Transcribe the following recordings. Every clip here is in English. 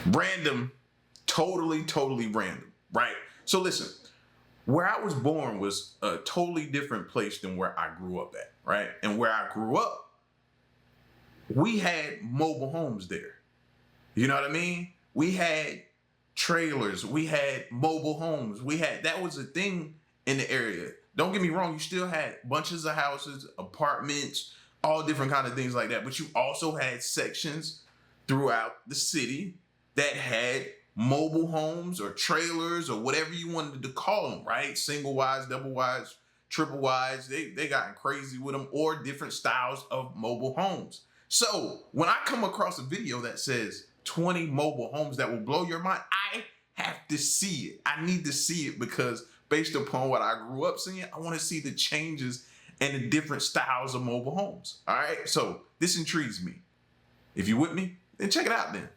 Random, totally random, right? So listen, where I was born was a totally different place than where I grew up at, right? And where I grew up, we had mobile homes there. You know what I mean? We had trailers, we had mobile homes, that was a thing in the area. Don't get me wrong, you still had bunches of houses, apartments, all different kind of things like that. But you also had sections throughout the city that had mobile homes or trailers or whatever you wanted to call them, right? Single wides, double wides, triple wides. They gotten crazy with them, or different styles of mobile homes. So when I come across a video that says 20 mobile homes that will blow your mind, I have to see it. I need to see it because based upon what I grew up seeing, I want to see the changes and the different styles of mobile homes. All right, so this intrigues me. If you with me, then check it out then.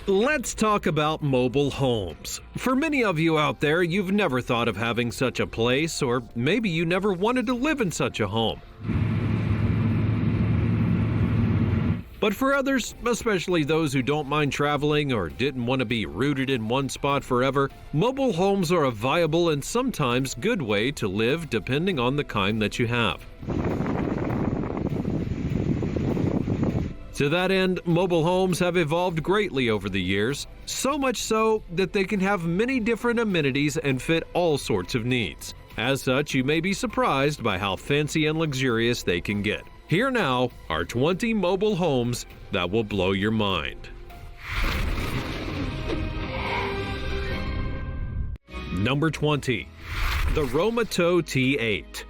Let's talk about mobile homes. For many of you out there, you've never thought of having such a place, or maybe you never wanted to live in such a home. But for others, especially those who don't mind traveling or didn't want to be rooted in one spot forever, mobile homes are a viable and sometimes good way to live depending on the kind that you have. To that end, mobile homes have evolved greatly over the years, so much so that they can have many different amenities and fit all sorts of needs. As such, you may be surprised by how fancy and luxurious they can get. Here now are 20 mobile homes that will blow your mind. Number 20. The Romato T8.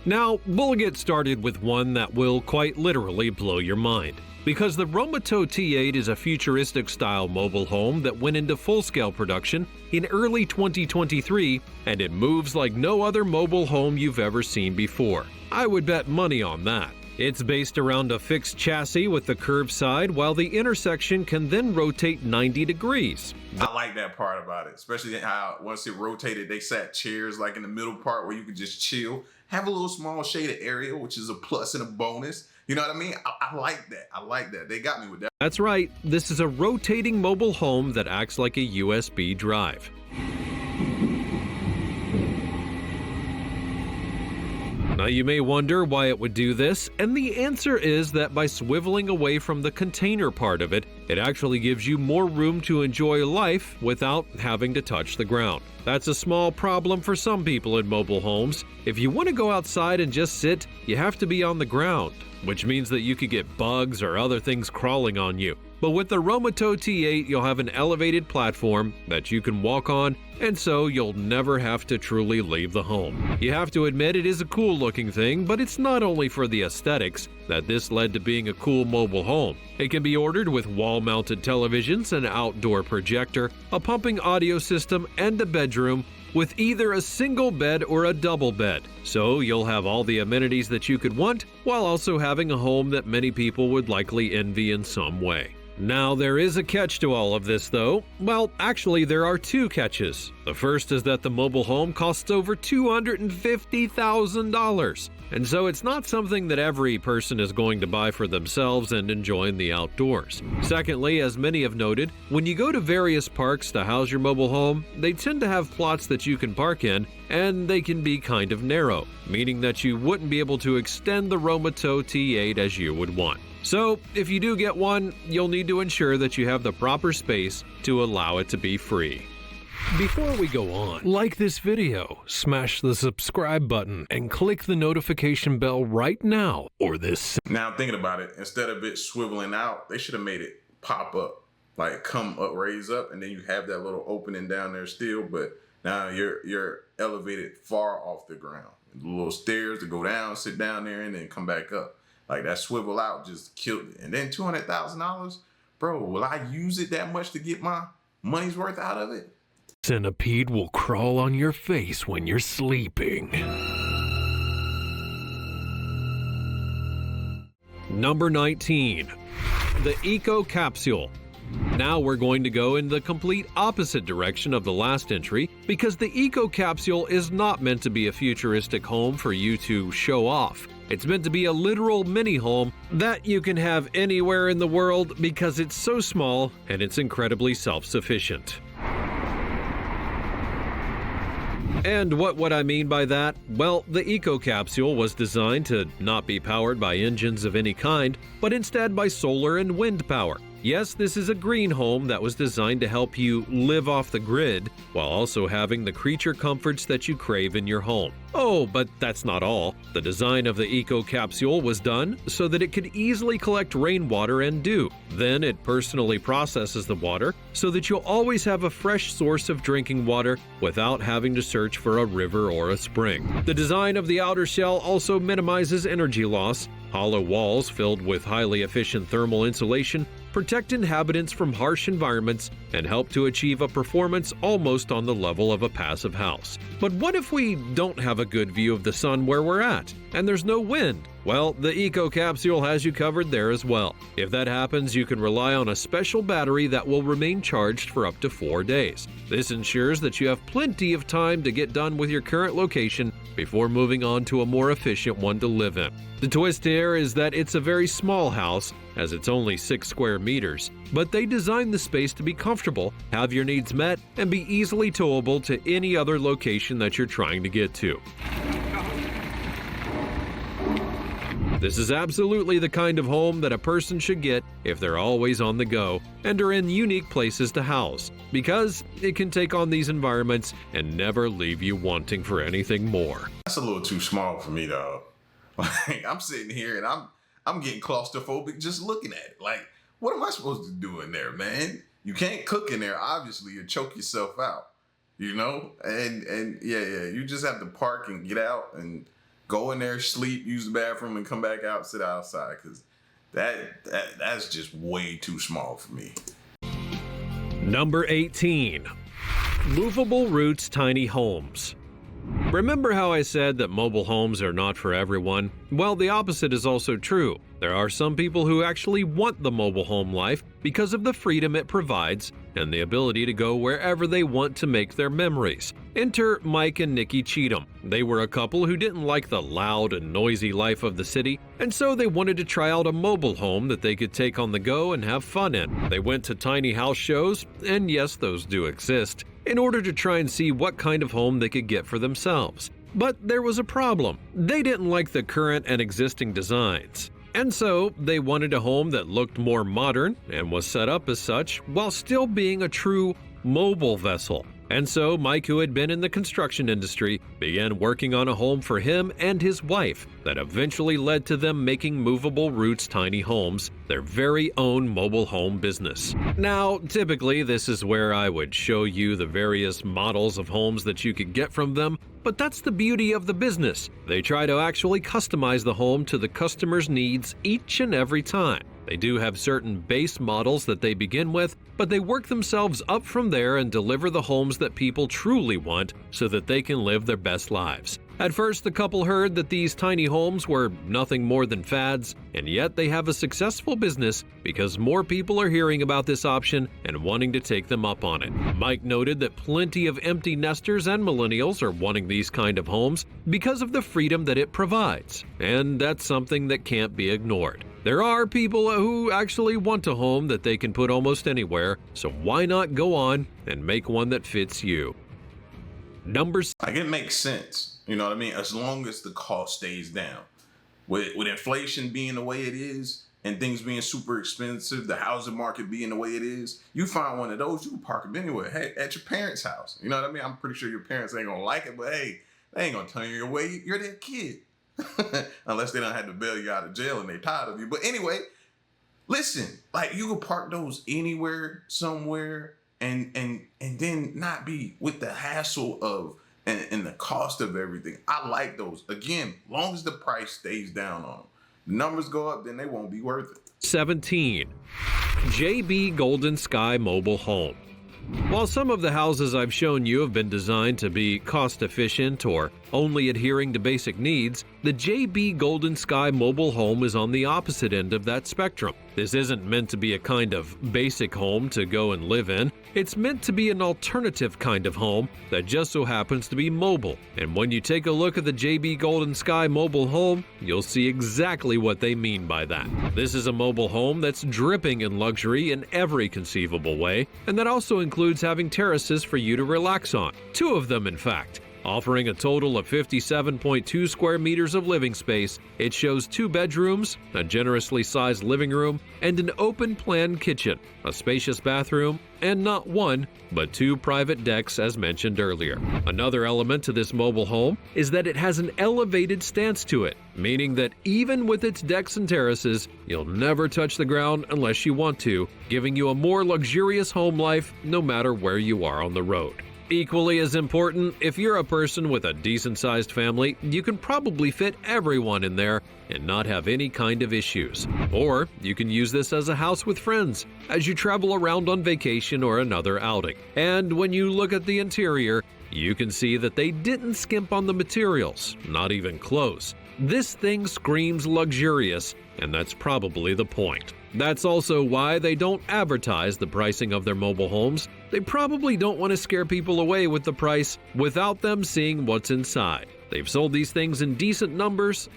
Now, we'll get started with one that will quite literally blow your mind. Because the Romato T8 is a futuristic style mobile home that went into full-scale production in early 2023, and it moves like no other mobile home you've ever seen before. I would bet money on that. It's based around a fixed chassis with the curved side, while the intersection can then rotate 90 degrees. I like that part about it, especially how once it rotated, they sat chairs like in the middle part where you could just chill, have a little small shaded area, which is a plus and a bonus. You know what I mean? I like that. I like that. They got me with that. That's right. This is a rotating mobile home that acts like a USB drive. Now you may wonder why it would do this, and the answer is that by swiveling away from the container part of it, it actually gives you more room to enjoy life without having to touch the ground. That's a small problem for some people in mobile homes. If you want to go outside and just sit, you have to be on the ground, which means that you could get bugs or other things crawling on you. But with the Romato T8, you'll have an elevated platform that you can walk on, and so you'll never have to truly leave the home. You have to admit it is a cool looking thing, but it's not only for the aesthetics that this led to being a cool mobile home. It can be ordered with wall-mounted televisions, an outdoor projector, a pumping audio system, and a bedroom with either a single bed or a double bed. So you'll have all the amenities that you could want while also having a home that many people would likely envy in some way. Now, there is a catch to all of this, though. Well, actually, there are two catches. The first is that the mobile home costs over $250,000. And so it's not something that every person is going to buy for themselves and enjoying the outdoors. Secondly, as many have noted, when you go to various parks to house your mobile home, they tend to have plots that you can park in, and they can be kind of narrow, meaning that you wouldn't be able to extend the Romato T8 as you would want. So, if you do get one, you'll need to ensure that you have the proper space to allow it to be free. Before we go on, like this video, smash the subscribe button, and click the notification bell right now, or this. Now I'm thinking about it, instead of it swiveling out, they should have made it pop up, like come up, raise up, and then you have that little opening down there still, but now you're elevated far off the ground. The little stairs to go down, sit down there, and then come back up. Like that swivel out just killed it. And then $200,000, bro, will I use it that much to get my money's worth out of it? Centipede will crawl on your face when you're sleeping. Number 19, the Eco Capsule. Now we're going to go in the complete opposite direction of the last entry because the Eco Capsule is not meant to be a futuristic home for you to show off. It's meant to be a literal mini home that you can have anywhere in the world because it's so small and it's incredibly self-sufficient. And what would I mean by that? Well, the Eco Capsule was designed to not be powered by engines of any kind, but instead by solar and wind power. Yes, this is a green home that was designed to help you live off the grid while also having the creature comforts that you crave in your home. Oh, but that's not all. The design of the Eco Capsule was done so that it could easily collect rainwater and dew. Then it personally processes the water so that you'll always have a fresh source of drinking water without having to search for a river or a spring. The design of the outer shell also minimizes energy loss. Hollow walls filled with highly efficient thermal insulation protect inhabitants from harsh environments and help to achieve a performance almost on the level of a passive house. But what if we don't have a good view of the sun where we're at, and there's no wind? Well, the Eco Capsule has you covered there as well. If that happens, you can rely on a special battery that will remain charged for up to 4 days. This ensures that you have plenty of time to get done with your current location before moving on to a more efficient one to live in. The twist here is that it's a very small house, as it's only 6 square meters, but they designed the space to be comfortable, have your needs met, and be easily towable to any other location that you're trying to get to. This is absolutely the kind of home that a person should get if they're always on the go and are in unique places to house, because it can take on these environments and never leave you wanting for anything more. That's a little too small for me, dog. Like, I'm sitting here and I'm getting claustrophobic just looking at it. Like, what am I supposed to do in there, man? You can't cook in there, obviously. You choke yourself out, you know? And yeah, you just have to park and get out and go in there, sleep, use the bathroom, and come back out, sit outside, because that's just way too small for me. Number 18. Movable Roots Tiny Homes. Remember how I said that mobile homes are not for everyone? Well, the opposite is also true. There are some people who actually want the mobile home life because of the freedom it provides and the ability to go wherever they want to make their memories. Enter Mike and Nikki Cheatham. They were a couple who didn't like the loud and noisy life of the city, and so they wanted to try out a mobile home that they could take on the go and have fun in. They went to tiny house shows, and yes, those do exist, in order to try and see what kind of home they could get for themselves. But there was a problem. They didn't like the current and existing designs. And so they wanted a home that looked more modern and was set up as such while still being a true mobile vessel. And so Mike, who had been in the construction industry, began working on a home for him and his wife that eventually led to them making Movable Roots Tiny Homes, their very own mobile home business. Now, typically this is where I would show you the various models of homes that you could get from them, but that's the beauty of the business. They try to actually customize the home to the customer's needs each and every time. They do have certain base models that they begin with, but they work themselves up from there and deliver the homes that people truly want so that they can live their best lives. At first, the couple heard that these tiny homes were nothing more than fads, and yet they have a successful business because more people are hearing about this option and wanting to take them up on it. Mike noted that plenty of empty nesters and millennials are wanting these kind of homes because of the freedom that it provides, and that's something that can't be ignored. There are people who actually want a home that they can put almost anywhere, so why not go on and make one that fits you? Number 6. Like, it makes sense. You know what I mean? As long as the cost stays down. With inflation being the way it is and things being super expensive, the housing market being the way it is, you find one of those, you can park them anywhere. Hey, at your parents' house. You know what I mean? I'm pretty sure your parents ain't gonna like it, but hey, they ain't gonna turn you away. You're their kid. Unless they don't have to bail you out of jail and they tired of you. But anyway, listen, like, you can park those anywhere, somewhere, and then not be with the hassle of and the cost of everything. I like those. Again, long as the price stays down on them. The numbers go up, then they won't be worth it. 17. JB Golden Sky Mobile Home. While some of the houses I've shown you have been designed to be cost efficient or only adhering to basic needs, the JB Golden Sky mobile home is on the opposite end of that spectrum. This isn't meant to be a kind of basic home to go and live in. It's meant to be an alternative kind of home that just so happens to be mobile. And when you take a look at the JB Golden Sky mobile home, you'll see exactly what they mean by that. This is a mobile home that's dripping in luxury in every conceivable way, and that also includes having terraces for you to relax on. 2 of them, in fact. Offering a total of 57.2 square meters of living space, it shows 2 bedrooms, a generously sized living room, and an open-plan kitchen, a spacious bathroom, and not 1, but 2 private decks as mentioned earlier. Another element to this mobile home is that it has an elevated stance to it, meaning that even with its decks and terraces, you'll never touch the ground unless you want to, giving you a more luxurious home life no matter where you are on the road. Equally as important, if you're a person with a decent-sized family, you can probably fit everyone in there and not have any kind of issues. Or you can use this as a house with friends as you travel around on vacation or another outing. And when you look at the interior, you can see that they didn't skimp on the materials, not even close. This thing screams luxurious, and that's probably the point. That's also why they don't advertise the pricing of their mobile homes. They probably don't want to scare people away with the price without them seeing what's inside. They've sold these things in decent numbers.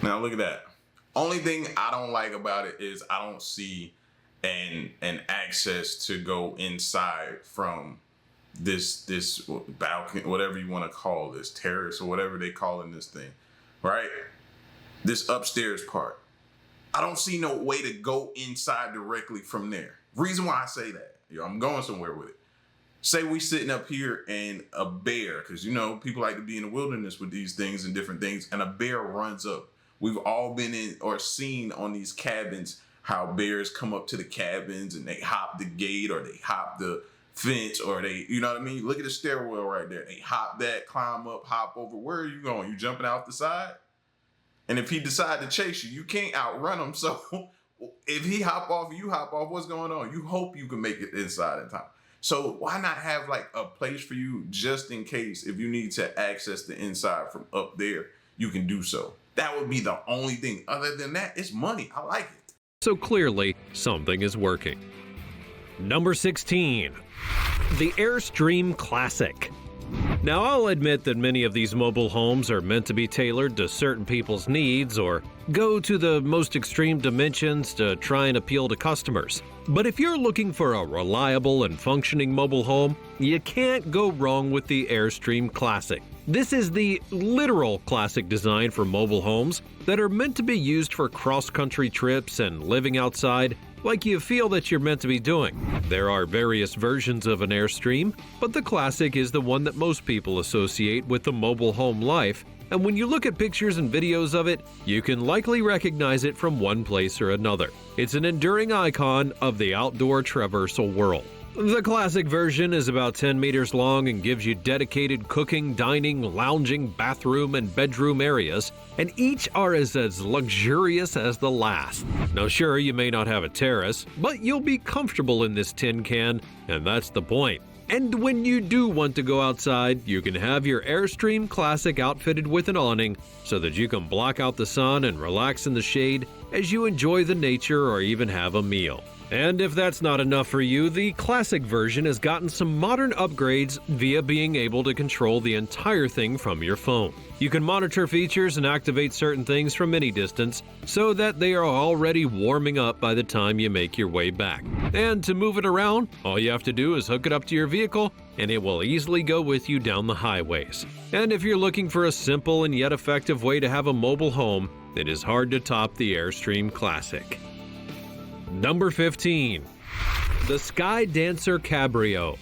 Now look at that. Only thing I don't like about it is I don't see an access to go inside from this balcony, whatever you want to call this, terrace or whatever they call in this thing, right? This upstairs part. I don't see no way to go inside directly from there. Reason why I say that, I'm going somewhere with it. Say we sitting up here and a bear, because you know people like to be in the wilderness with these things and different things, and a bear runs up. We've all been in or seen on these cabins how bears come up to the cabins and they hop the gate or they hop the fence or they, you know what I mean? Look at the stairwell right there. They hop that, climb up, hop over. Where are you going? You jumping out the side? And if he decide to chase you, you can't outrun him. So if he hop off, you hop off, what's going on? You hope you can make it inside in time. So why not have like a place for you just in case if you need to access the inside from up there, you can do so. That would be the only thing. Other than that, it's money. I like it. So clearly, something is working. Number 16, the Airstream Classic. Now, I'll admit that many of these mobile homes are meant to be tailored to certain people's needs or go to the most extreme dimensions to try and appeal to customers. But if you're looking for a reliable and functioning mobile home, you can't go wrong with the Airstream Classic. This is the literal classic design for mobile homes that are meant to be used for cross-country trips and living outside like you feel that you're meant to be doing. There are various versions of an Airstream, but the Classic is the one that most people associate with the mobile home life, and when you look at pictures and videos of it, you can likely recognize it from one place or another. It's an enduring icon of the outdoor traversal world. The Classic version is about 10 meters long and gives you dedicated cooking, dining, lounging, bathroom, and bedroom areas, and each are as luxurious as the last. Now sure, you may not have a terrace, but you'll be comfortable in this tin can, and that's the point. And when you do want to go outside, you can have your Airstream Classic outfitted with an awning so that you can block out the sun and relax in the shade as you enjoy the nature or even have a meal. And if that's not enough for you, the Classic version has gotten some modern upgrades via being able to control the entire thing from your phone. You can monitor features and activate certain things from any distance so that they are already warming up by the time you make your way back. And to move it around, all you have to do is hook it up to your vehicle and it will easily go with you down the highways. And if you're looking for a simple and yet effective way to have a mobile home, it is hard to top the Airstream Classic. Number 15, the Sky Dancer Cabrio.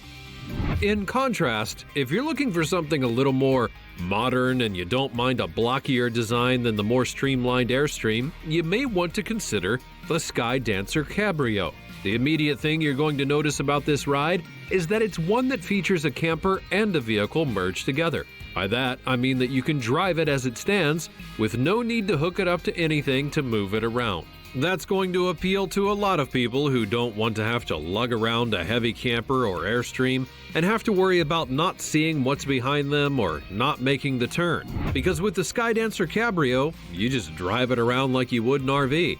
In contrast, if you're looking for something a little more modern and you don't mind a blockier design than the more streamlined Airstream, you may want to consider the Sky Dancer Cabrio. The immediate thing you're going to notice about this ride is that it's one that features a camper and a vehicle merged together. By that, I mean that you can drive it as it stands with no need to hook it up to anything to move it around. That's going to appeal to a lot of people who don't want to have to lug around a heavy camper or Airstream and have to worry about not seeing what's behind them or not making the turn. Because with the Skydancer Cabrio, you just drive it around like you would an RV.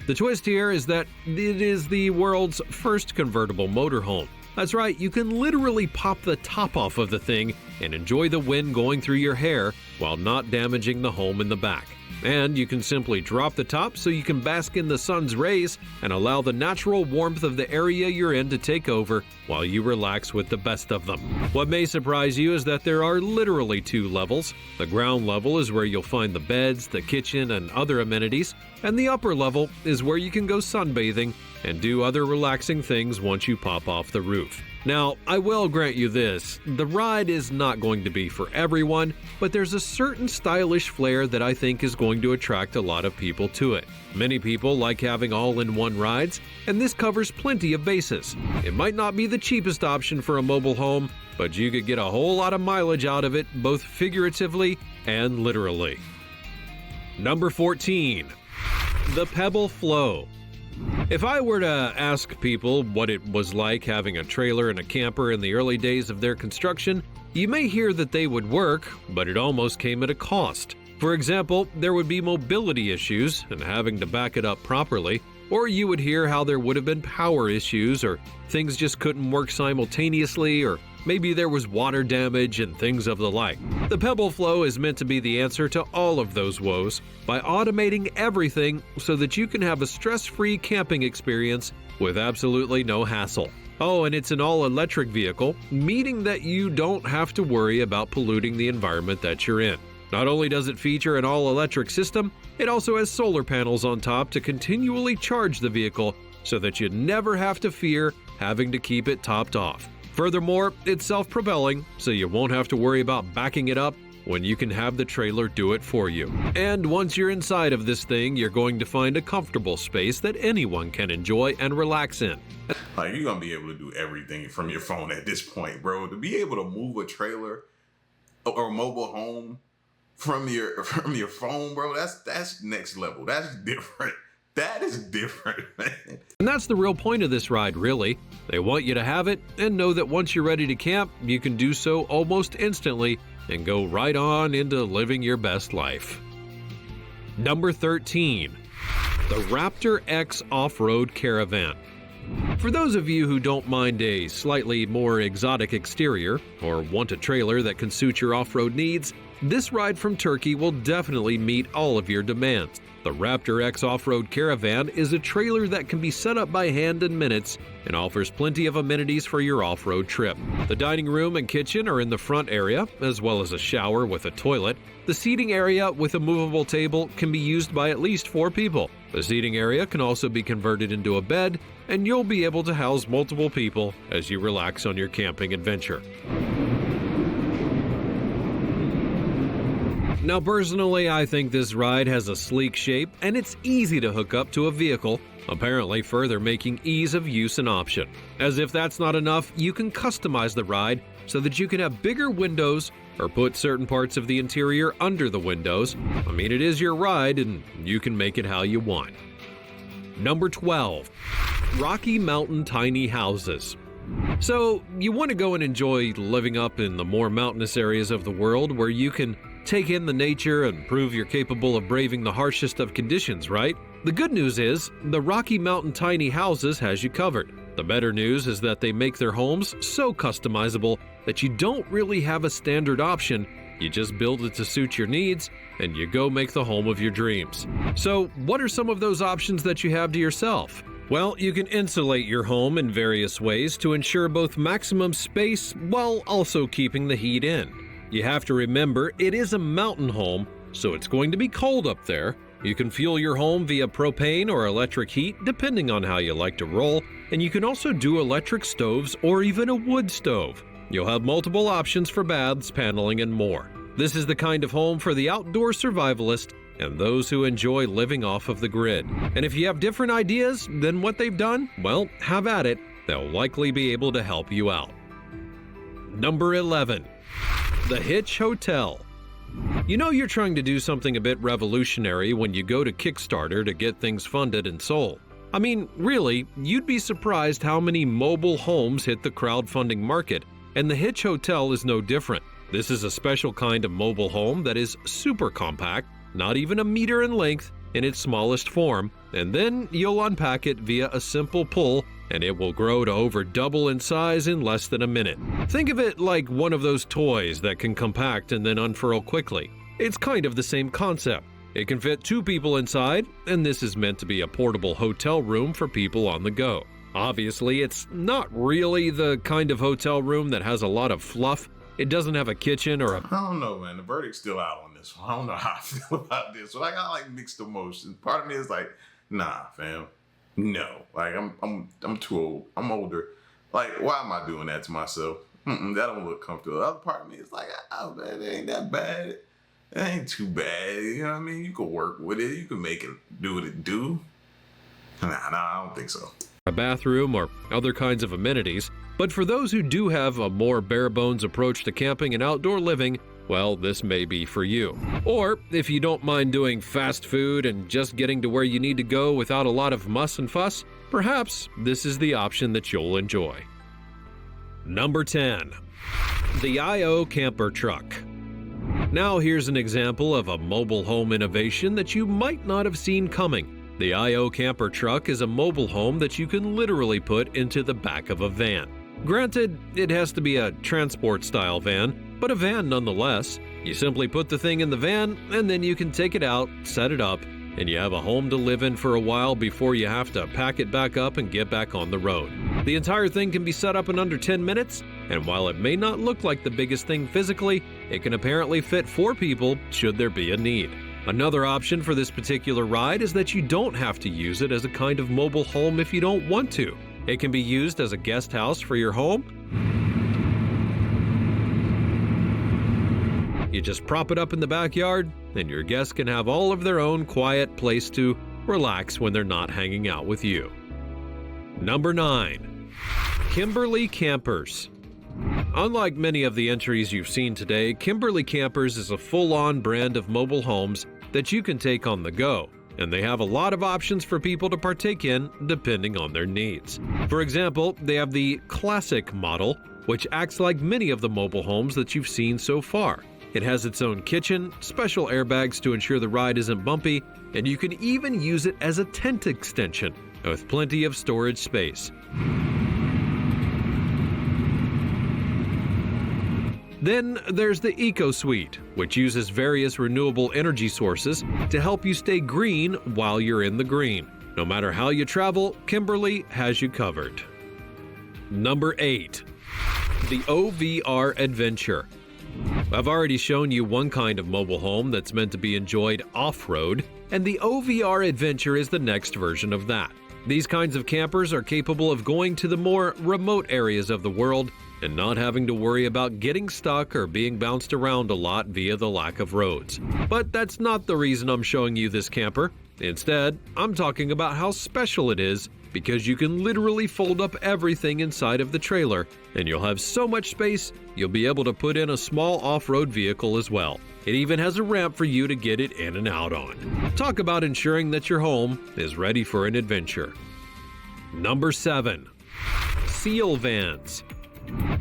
The twist here is that it is the world's first convertible motorhome. That's right, you can literally pop the top off of the thing and enjoy the wind going through your hair while not damaging the home in the back. And you can simply drop the top so you can bask in the sun's rays and allow the natural warmth of the area you're in to take over while you relax with the best of them. What may surprise you is that there are literally 2 levels. The ground level is where you'll find the beds, the kitchen, and other amenities, and the upper level is where you can go sunbathing and do other relaxing things once you pop off the roof. Now, I will grant you this, the ride is not going to be for everyone, but there's a certain stylish flair that I think is going to attract a lot of people to it. Many people like having all-in-one rides, and this covers plenty of bases. It might not be the cheapest option for a mobile home, but you could get a whole lot of mileage out of it, both figuratively and literally. Number 14. The Pebble Flow. If I were to ask people what it was like having a trailer and a camper in the early days of their construction, you may hear that they would work, but it almost came at a cost. For example, there would be mobility issues and having to back it up properly, or you would hear how there would have been power issues or things just couldn't work simultaneously, or maybe there was water damage and things of the like. The Pebble Flow is meant to be the answer to all of those woes by automating everything so that you can have a stress-free camping experience with absolutely no hassle. Oh, and it's an all-electric vehicle, meaning that you don't have to worry about polluting the environment that you're in. Not only does it feature an all-electric system, it also has solar panels on top to continually charge the vehicle so that you never have to fear having to keep it topped off. Furthermore, it's self-propelling, so you won't have to worry about backing it up when you can have the trailer do it for you. And once you're inside of this thing, you're going to find a comfortable space that anyone can enjoy and relax in. Like, you're gonna be able to do everything from your phone at this point, bro. To be able to move a trailer or a mobile home from your phone, bro, that's next level. That's different. That is different, man. And that's the real point of this ride, really. They want you to have it and know that once you're ready to camp, you can do so almost instantly and go right on into living your best life. Number 13. The Raptor X Off-Road Caravan. For those of you who don't mind a slightly more exotic exterior or want a trailer that can suit your off-road needs, this ride from Turkey will definitely meet all of your demands. The Raptor X Off-Road Caravan is a trailer that can be set up by hand in minutes and offers plenty of amenities for your off-road trip. The dining room and kitchen are in the front area, as well as a shower with a toilet. The seating area with a movable table can be used by at least 4 people. The seating area can also be converted into a bed, and you'll be able to house multiple people as you relax on your camping adventure. Now, personally, I think this ride has a sleek shape and it's easy to hook up to a vehicle, apparently further making ease of use an option. As if that's not enough, you can customize the ride so that you can have bigger windows or put certain parts of the interior under the windows. I mean, it is your ride and you can make it how you want. Number 12. Rocky Mountain Tiny Houses. So, you want to go and enjoy living up in the more mountainous areas of the world where you can take in the nature and prove you're capable of braving the harshest of conditions, right? The good news is, the Rocky Mountain Tiny Houses has you covered. The better news is that they make their homes so customizable that you don't really have a standard option. You just build it to suit your needs, and you go make the home of your dreams. So, what are some of those options that you have to yourself? Well, you can insulate your home in various ways to ensure both maximum space while also keeping the heat in. You have to remember, it is a mountain home, so it's going to be cold up there. You can fuel your home via propane or electric heat, depending on how you like to roll, and you can also do electric stoves or even a wood stove. You'll have multiple options for baths, paneling, and more. This is the kind of home for the outdoor survivalist and those who enjoy living off of the grid. And if you have different ideas than what they've done, well, have at it. They'll likely be able to help you out. Number 11. The Hitch Hotel. You know you're trying to do something a bit revolutionary when you go to Kickstarter to get things funded and sold. I mean, really, you'd be surprised how many mobile homes hit the crowdfunding market, and the Hitch Hotel is no different. This is a special kind of mobile home that is super compact, not even a meter in length in its smallest form, and then you'll unpack it via a simple pull and it will grow to over double in size in less than a minute. Think of it like one of those toys that can compact and then unfurl quickly. It's kind of the same concept. It can fit 2 people inside, and this is meant to be a portable hotel room for people on the go. Obviously, it's not really the kind of hotel room that has a lot of fluff. It doesn't have a kitchen or a... I don't know, man. The verdict's still out on this one. I don't know how I feel about this. So I got like mixed emotions. Part of me is like, nah, fam. No. Like I'm too old. I'm older. Like, why am I doing that to myself? That don't look comfortable. The other part of me is like, oh man, it ain't that bad. It ain't too bad. You know what I mean? You can work with it. You can make it do what it do. Nah, I don't think so. A bathroom or other kinds of amenities, but for those who do have a more bare-bones approach to camping and outdoor living, well, this may be for you. Or if you don't mind doing fast food and just getting to where you need to go without a lot of muss and fuss, perhaps this is the option that you'll enjoy. Number 10. The I/O Camper Truck. Now here's an example of a mobile home innovation that you might not have seen coming. The I/O Camper Truck is a mobile home that you can literally put into the back of a van. Granted, it has to be a transport-style van, but a van nonetheless. You simply put the thing in the van, and then you can take it out, set it up, and you have a home to live in for a while before you have to pack it back up and get back on the road. The entire thing can be set up in under 10 minutes, and while it may not look like the biggest thing physically, it can apparently fit 4 people should there be a need. Another option for this particular ride is that you don't have to use it as a kind of mobile home if you don't want to. It can be used as a guest house for your home. You just prop it up in the backyard, and your guests can have all of their own quiet place to relax when they're not hanging out with you. Number 9. Kimberly Campers. Unlike many of the entries you've seen today, Kimberly Campers is a full-on brand of mobile homes that you can take on the go, and they have a lot of options for people to partake in depending on their needs. For example, they have the Classic model, which acts like many of the mobile homes that you've seen so far. It has its own kitchen, special airbags to ensure the ride isn't bumpy, and you can even use it as a tent extension with plenty of storage space. Then there's the Eco Suite, which uses various renewable energy sources to help you stay green while you're in the green. No matter how you travel, Kimberly has you covered. Number 8. The OVR Adventure. I've already shown you one kind of mobile home that's meant to be enjoyed off-road, and the OVR Adventure is the next version of that. These kinds of campers are capable of going to the more remote areas of the world and not having to worry about getting stuck or being bounced around a lot via the lack of roads. But that's not the reason I'm showing you this camper. Instead, I'm talking about how special it is because you can literally fold up everything inside of the trailer, and you'll have so much space, you'll be able to put in a small off-road vehicle as well. It even has a ramp for you to get it in and out on. Talk about ensuring that your home is ready for an adventure. Number 7. Seal Vans.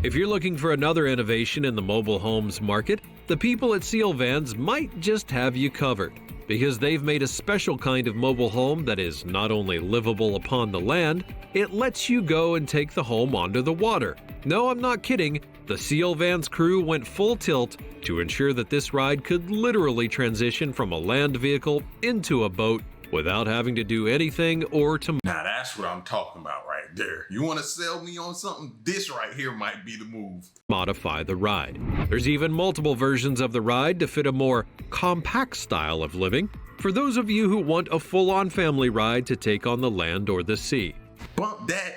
If you're looking for another innovation in the mobile homes market, the people at Seal Vans might just have you covered, because they've made a special kind of mobile home that is not only livable upon the land, it lets you go and take the home onto the water. No, I'm not kidding. The Seal Vans crew went full tilt to ensure that this ride could literally transition from a land vehicle into a boat without having to do anything or to... Now that's what I'm talking about right there. You want to sell me on something? This right here might be the move. Modify the ride. There's even multiple versions of the ride to fit a more compact style of living for those of you who want a full-on family ride to take on the land or the sea. Bump that.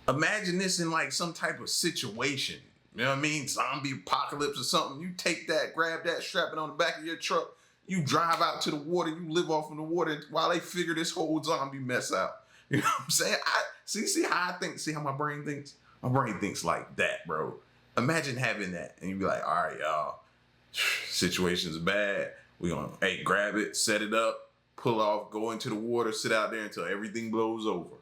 Imagine this in like some type of situation. You know what I mean? Zombie apocalypse or something. You take that, grab that, strap it on the back of your truck. You drive out to the water, you live off in the water while they figure this whole zombie mess out. You know what I'm saying? See how I think, see how my brain thinks? My brain thinks like that, bro. Imagine having that and you'd be like, all right, y'all, situation's bad. We're gonna, hey, grab it, set it up, pull off, go into the water, sit out there until everything blows over.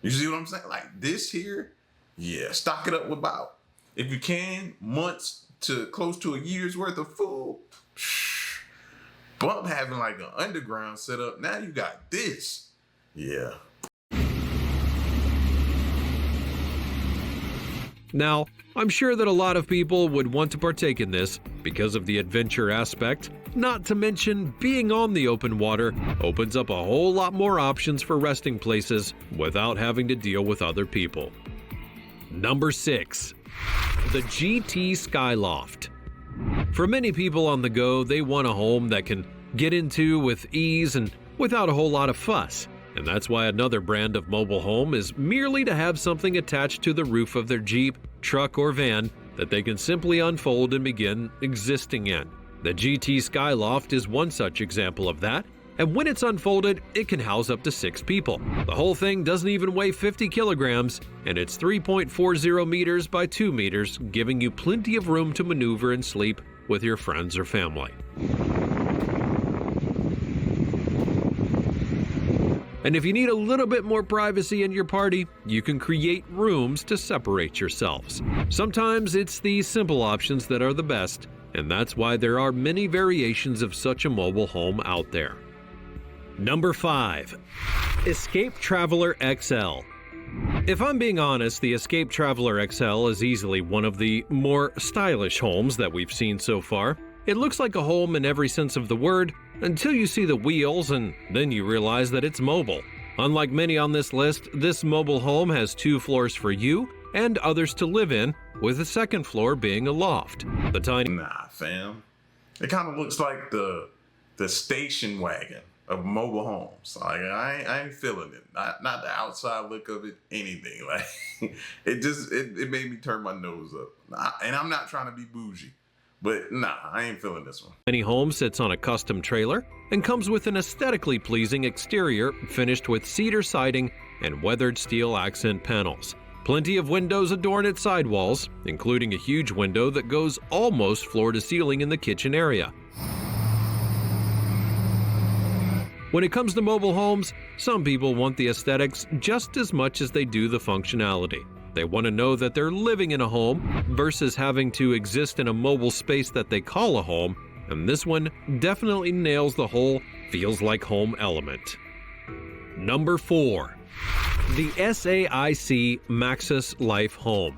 You see what I'm saying? Like this here, yeah, stock it up with about, if you can, months to close to a year's worth of food. Bump having like an underground setup. Now you got this. Yeah. Now, I'm sure that a lot of people would want to partake in this because of the adventure aspect, not to mention being on the open water opens up a whole lot more options for resting places without having to deal with other people. Number 6. The GT Skyloft. For many people on the go, they want a home that can get into with ease and without a whole lot of fuss. And that's why another brand of mobile home is merely to have something attached to the roof of their Jeep, truck, or van that they can simply unfold and begin existing in. The GT Skyloft is one such example of that, and when it's unfolded, it can house up to 6 people. The whole thing doesn't even weigh 50 kilograms, and it's 3.40 meters by 2 meters, giving you plenty of room to maneuver and sleep with your friends or family. And if you need a little bit more privacy in your party, you can create rooms to separate yourselves. Sometimes it's the simple options that are the best, and that's why there are many variations of such a mobile home out there. Number 5. Escape Traveler XL. If I'm being honest, the Escape Traveler XL is easily one of the more stylish homes that we've seen so far. It looks like a home in every sense of the word until you see the wheels, and then you realize that it's mobile. Unlike many on this list, this mobile home has 2 floors for you and others to live in, with the second floor being a loft. The tiny— Nah, fam. It kind of looks like the station wagon of mobile homes. Like I ain't feeling it. Not the outside look of it, anything. Like it made me turn my nose up. And I'm not trying to be bougie, but nah, I ain't feeling this one. Tiny home sits on a custom trailer and comes with an aesthetically pleasing exterior finished with cedar siding and weathered steel accent panels. Plenty of windows adorn its sidewalls, including a huge window that goes almost floor to ceiling in the kitchen area. When it comes to mobile homes, some people want the aesthetics just as much as they do the functionality. They want to know that they're living in a home versus having to exist in a mobile space that they call a home, and this one definitely nails the whole feels like home element. Number 4. The SAIC Maxus Life Home.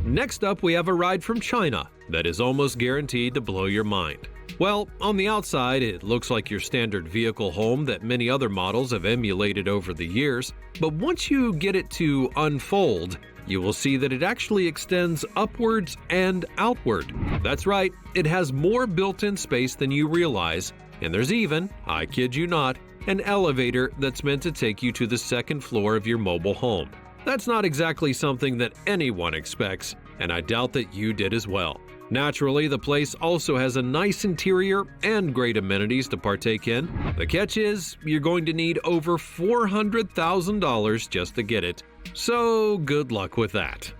Next up, we have a ride from China that is almost guaranteed to blow your mind. Well, on the outside, it looks like your standard vehicle home that many other models have emulated over the years, but once you get it to unfold, you will see that it actually extends upwards and outward. That's right, it has more built-in space than you realize, and there's even, I kid you not, an elevator that's meant to take you to the second floor of your mobile home. That's not exactly something that anyone expects, and I doubt that you did as well. Naturally, the place also has a nice interior and great amenities to partake in. The catch is, you're going to need over $400,000 just to get it. So good luck with that.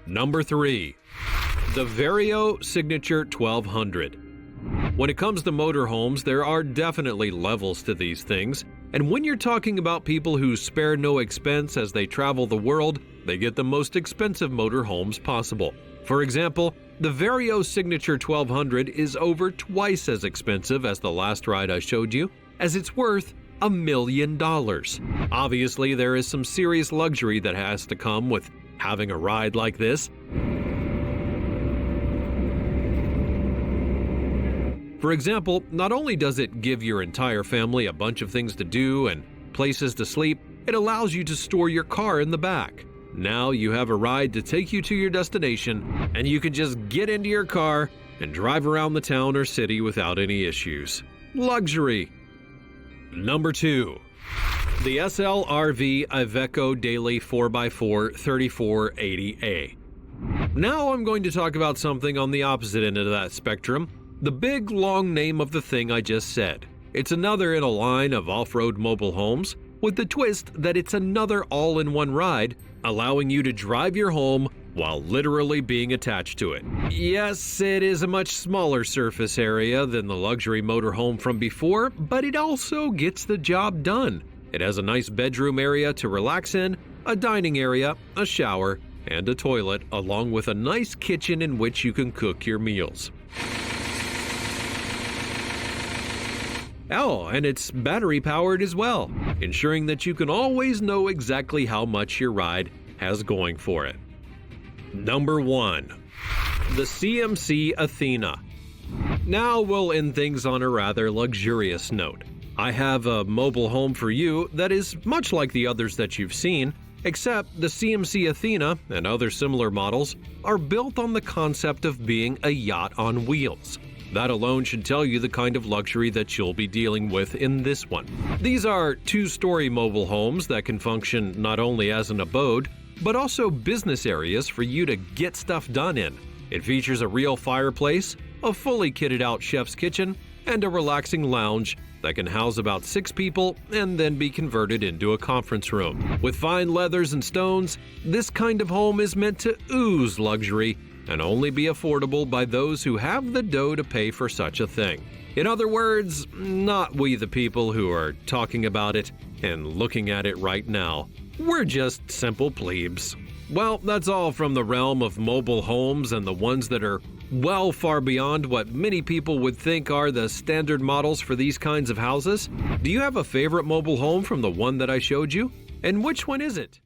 Number 3. The Vario Signature 1200. When it comes to motorhomes, there are definitely levels to these things, and when you're talking about people who spare no expense as they travel the world, they get the most expensive motorhomes possible. For example, the Vario Signature 1200 is over twice as expensive as the last ride I showed you, as it's worth $1 million. Obviously, there is some serious luxury that has to come with having a ride like this. For example, not only does it give your entire family a bunch of things to do and places to sleep, it allows you to store your car in the back. Now you have a ride to take you to your destination, and you can just get into your car and drive around the town or city without any issues. Luxury. Number 2. The SLRV Iveco Daily 4x4 3480A. Now I'm going to talk about something on the opposite end of that spectrum. The big, long name of the thing I just said. It's another in a line of off-road mobile homes, with the twist that it's another all-in-one ride, allowing you to drive your home while literally being attached to it. Yes, it is a much smaller surface area than the luxury motorhome from before, but it also gets the job done. It has a nice bedroom area to relax in, a dining area, a shower, and a toilet, along with a nice kitchen in which you can cook your meals. Oh, and it's battery powered as well, ensuring that you can always know exactly how much your ride has going for it. Number 1. The CMC Athena. Now we'll end things on a rather luxurious note. I have a mobile home for you that is much like the others that you've seen, except the CMC Athena and other similar models are built on the concept of being a yacht on wheels. That alone should tell you the kind of luxury that you'll be dealing with in this one. These are two-story mobile homes that can function not only as an abode, but also business areas for you to get stuff done in. It features a real fireplace, a fully kitted out chef's kitchen, and a relaxing lounge that can house about 6 people and then be converted into a conference room. With fine leathers and stones, this kind of home is meant to ooze luxury and only be affordable by those who have the dough to pay for such a thing. In other words, not we the people who are talking about it and looking at it right now. We're just simple plebes. Well, that's all from the realm of mobile homes and the ones that are well far beyond what many people would think are the standard models for these kinds of houses. Do you have a favorite mobile home from the one that I showed you? And which one is it?